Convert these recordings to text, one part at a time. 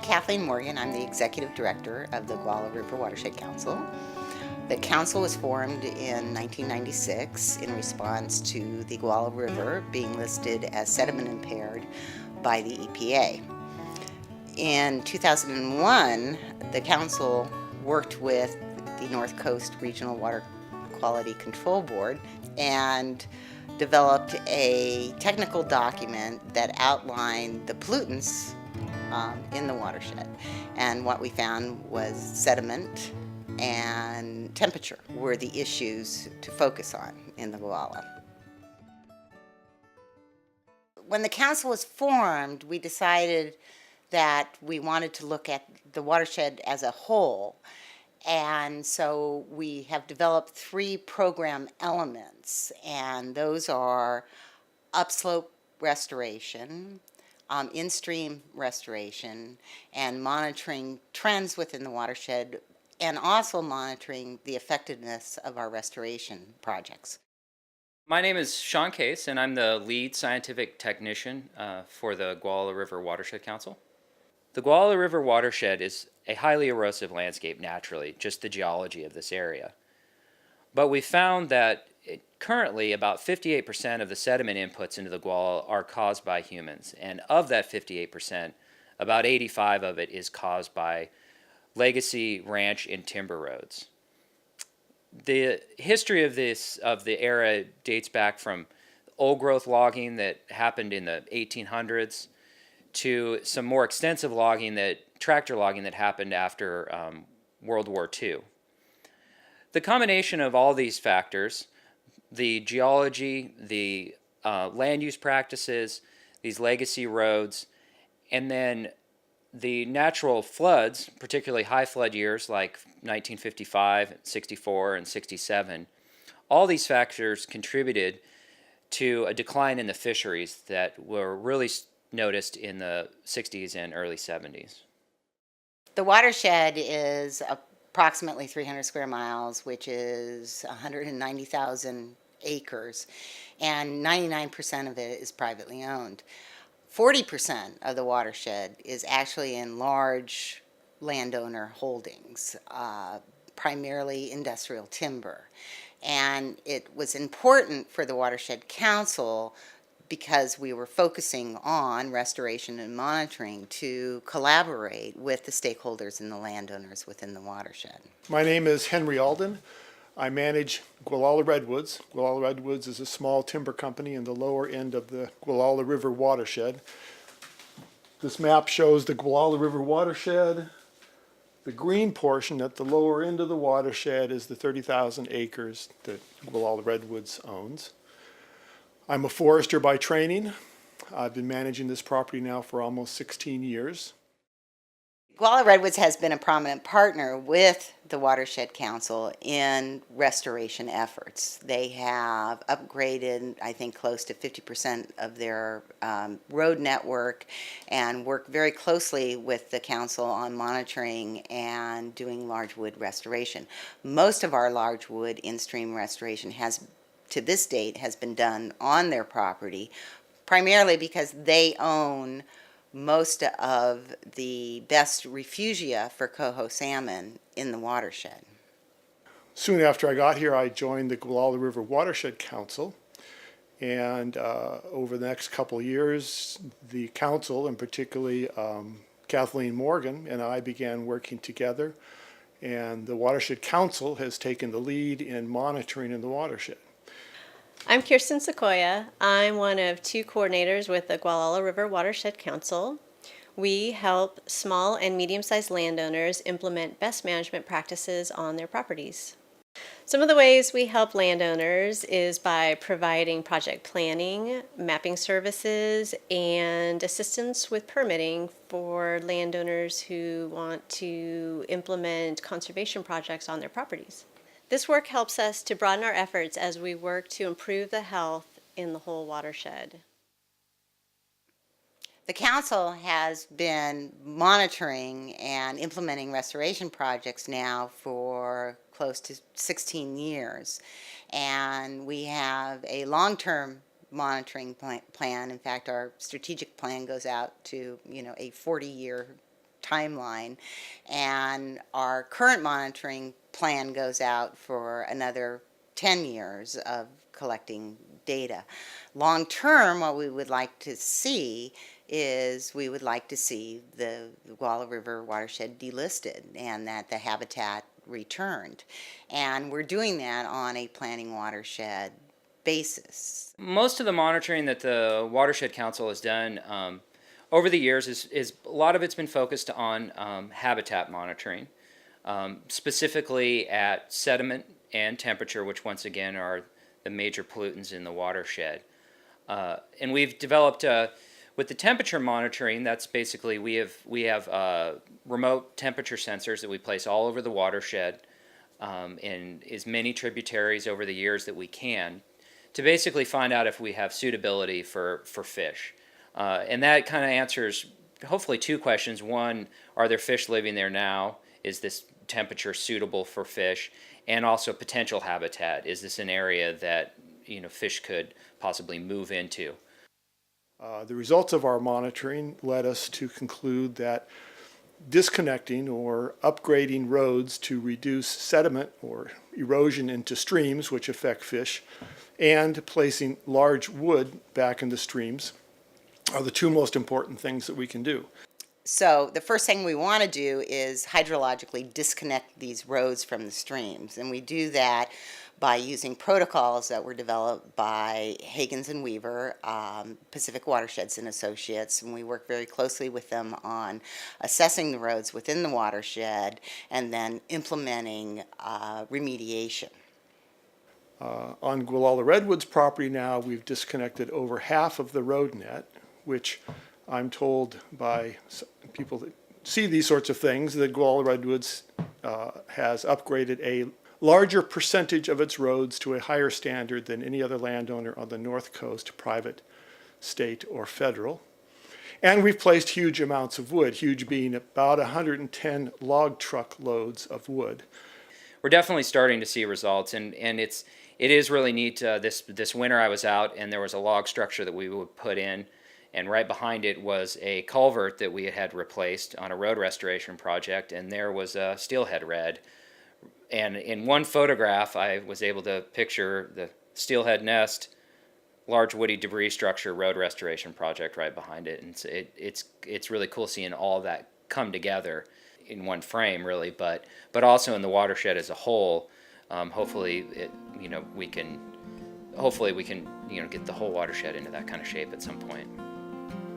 Kathleen Morgan. I'm the Executive Director of the Gualala River Watershed Council. The council was formed in 1996 in response to the Gualala River being listed as sediment impaired by the EPA. In 2001, the council worked with the North Coast Regional Water Quality Control Board and developed a technical document that outlined the pollutants in the watershed. And what we found was sediment and temperature were the issues to focus on in the Gualala. When the council was formed, we decided that we wanted to look at the watershed as a whole. And so we have developed 3 program elements, and those are upslope restoration, in-stream restoration, and monitoring trends within the watershed, and also monitoring the effectiveness of our restoration projects. My name is Sean Case, and I'm the lead scientific technician for the Gualala River Watershed Council. The Gualala River Watershed is a highly erosive landscape naturally, just the geology of this area. But we found that currently about 58% of the sediment inputs into the Gualala are caused by humans. And of that 58%, about 85% of it is caused by legacy ranch and timber roads. The history of the era dates back from old growth logging that happened in the 1800s to some more extensive tractor logging that happened after World War II. The combination of all these factors, the geology, the land use practices, these legacy roads, and then the natural floods, particularly high flood years like 1955, 64, and 67, all these factors contributed to a decline in the fisheries that were really noticed in the 60s and early 70s. The watershed is approximately 300 square miles, which is 190,000 acres, and 99% of it is privately owned. 40% of the watershed is actually in large landowner holdings, primarily industrial timber. And it was important for the Watershed Council, because we were focusing on restoration and monitoring, to collaborate with the stakeholders and the landowners within the watershed. My name is Henry Alden. I manage Gualala Redwoods. Gualala Redwoods is a small timber company in the lower end of the Gualala River watershed. This map shows the Gualala River watershed. The green portion at the lower end of the watershed is the 30,000 acres that Gualala Redwoods owns. I'm a forester by training. I've been managing this property now for almost 16 years. Gualala Redwoods has been a prominent partner with the Watershed Council in restoration efforts. They have upgraded, I think, close to 50% of their road network, and work very closely with the council on monitoring and doing large wood restoration. Most of our large wood in-stream restoration to this date has been done on their property, primarily because they own most of the best refugia for coho salmon in the watershed. Soon after I got here, I joined the Gualala River Watershed Council, and over the next couple of years, the council, and particularly Kathleen Morgan and I, began working together, and the Watershed Council has taken the lead in monitoring in the watershed. I'm Kirsten Sequoia. I'm one of 2 coordinators with the Gualala River Watershed Council. We help small and medium-sized landowners implement best management practices on their properties. Some of the ways we help landowners is by providing project planning, mapping services, and assistance with permitting for landowners who want to implement conservation projects on their properties. This work helps us to broaden our efforts as we work to improve the health in the whole watershed. The council has been monitoring and implementing restoration projects now for close to 16 years. And we have a long-term monitoring plan. In fact, our strategic plan goes out to, a 40-year timeline, and our current monitoring plan goes out for another 10 years of collecting data. Long term, what we would like to see is we would like to see the Gualala River watershed delisted and that the habitat returned. And we're doing that on a planning watershed basis. Most of the monitoring that the Watershed Council has done over the years is a lot of it's been focused on habitat monitoring, specifically at sediment and temperature, which once again are the major pollutants in the watershed. And we've developed with the temperature monitoring. That's basically we have remote temperature sensors that we place all over the watershed in as many tributaries over the years that we can, to basically find out if we have suitability for fish. And that kind of answers hopefully two questions. One, are there fish living there now? Is this temperature suitable for fish? And also potential habitat. Is this an area that fish could possibly move into? The results of our monitoring led us to conclude that disconnecting or upgrading roads to reduce sediment or erosion into streams, which affect fish, and placing large wood back in the streams are the two most important things that we can do. So the first thing we want to do is hydrologically disconnect these roads from the streams, and we do that by using protocols that were developed by Higgins and Weaver, Pacific Watersheds and Associates, and we work very closely with them on assessing the roads within the watershed and then implementing remediation. On Gualala Redwoods property now, we've disconnected over half of the road net, which I'm told by people that see these sorts of things that Gualala Redwoods has upgraded a larger percentage of its roads to a higher standard than any other landowner on the North Coast, private, state, or federal. And we've placed huge amounts of wood, huge being about 110 log truck loads of wood. We're definitely starting to see results, and it is really neat. This winter I was out, and there was a log structure that we would put in, and right behind it was a culvert that we had replaced on a road restoration project, and there was a steelhead red. And in one photograph, I was able to picture the steelhead nest, large woody debris structure, road restoration project right behind it. And it's really cool seeing all of that come together in one frame, really, but also in the watershed as a whole. Hopefully, we can get the whole watershed into that kind of shape at some point.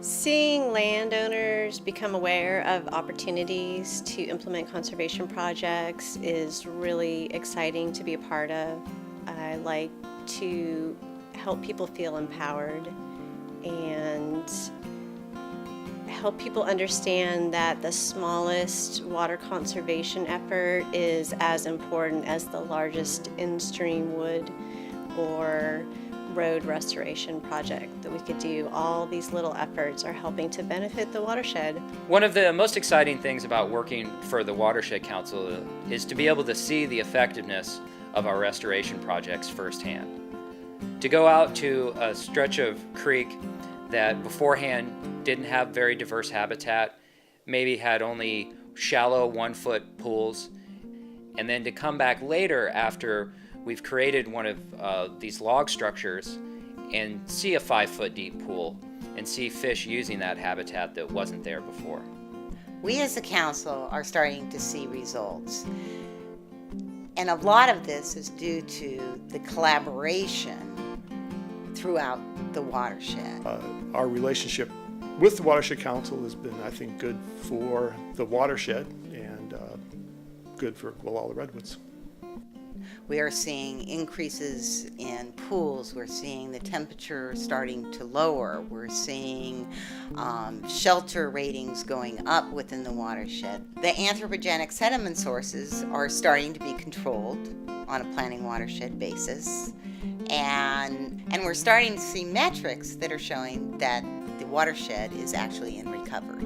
Seeing landowners become aware of opportunities to implement conservation projects is really exciting to be a part of. I like to help people feel empowered and help people understand that the smallest water conservation effort is as important as the largest in-stream wood or road restoration project that we could do. All these little efforts are helping to benefit the watershed. One of the most exciting things about working for the Watershed Council is to be able to see the effectiveness of our restoration projects firsthand. To go out to a stretch of creek that beforehand didn't have very diverse habitat, maybe had only shallow 1-foot pools, and then to come back later after we've created one of these log structures and see a 5-foot deep pool and see fish using that habitat that wasn't there before. We as a council are starting to see results. And a lot of this is due to the collaboration throughout the watershed. Our relationship with the Watershed Council has been, I think, good for the watershed and good for Gualala Redwoods. We are seeing increases in pools. We're seeing the temperature starting to lower. We're seeing shelter ratings going up within the watershed. The anthropogenic sediment sources are starting to be controlled on a planning watershed basis. And we're starting to see metrics that are showing that the watershed is actually in recovery.